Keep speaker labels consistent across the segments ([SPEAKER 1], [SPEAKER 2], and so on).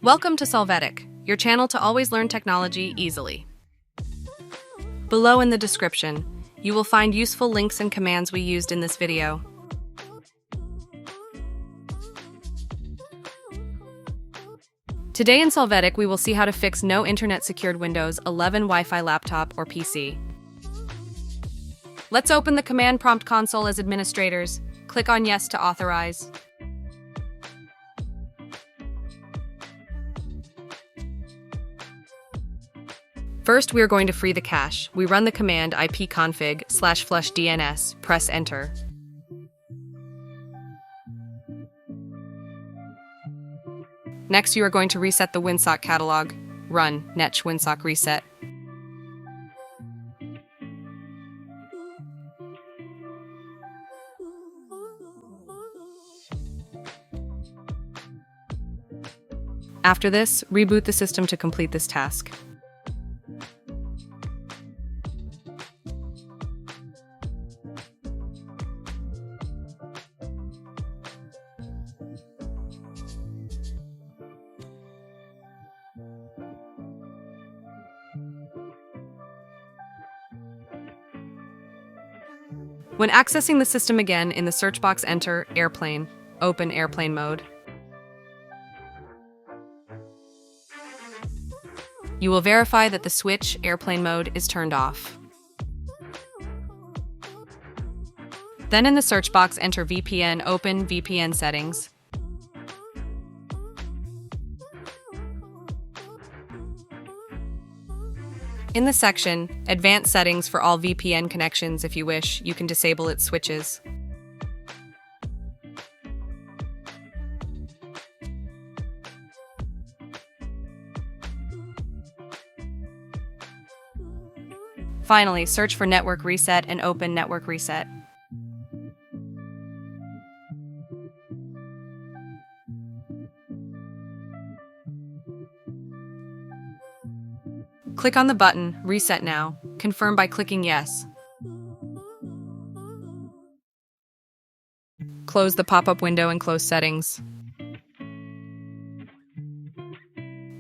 [SPEAKER 1] Welcome to Solvetic, your channel to always learn technology easily. Below in the description, you will find useful links and commands we used in this video. Today in Solvetic, we will see how to fix no internet secured Windows 11 Wi-Fi laptop or PC. Let's open the command prompt console as administrators. Click on Yes to authorize. First, we are going to free the cache. We run the command ipconfig/flush DNS, press enter. Next, you are going to reset the WinSock catalog. Run netsh winsock reset. After this, reboot the system to complete this task. When accessing the system again, in the search box enter airplane, open airplane mode. You will verify that the switch airplane mode is turned off. Then in the search box enter VPN, open VPN settings. In the section, Advanced Settings for all VPN connections, if you wish, you can disable its switches. Finally, search for Network Reset and open Network Reset. Click on the button, Reset Now. Confirm by clicking Yes. Close the pop-up window and close Settings.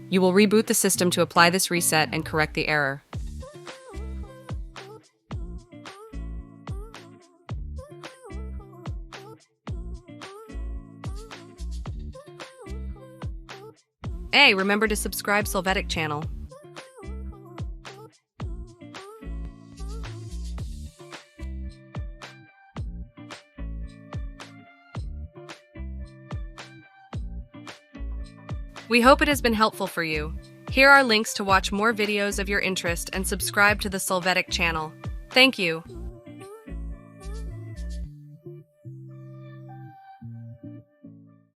[SPEAKER 1] You will reboot the system to apply this reset and correct the error. Hey, remember to subscribe Solvetic channel. We hope it has been helpful for you. Here are links to watch more videos of your interest and subscribe to the Solvetic channel. Thank you.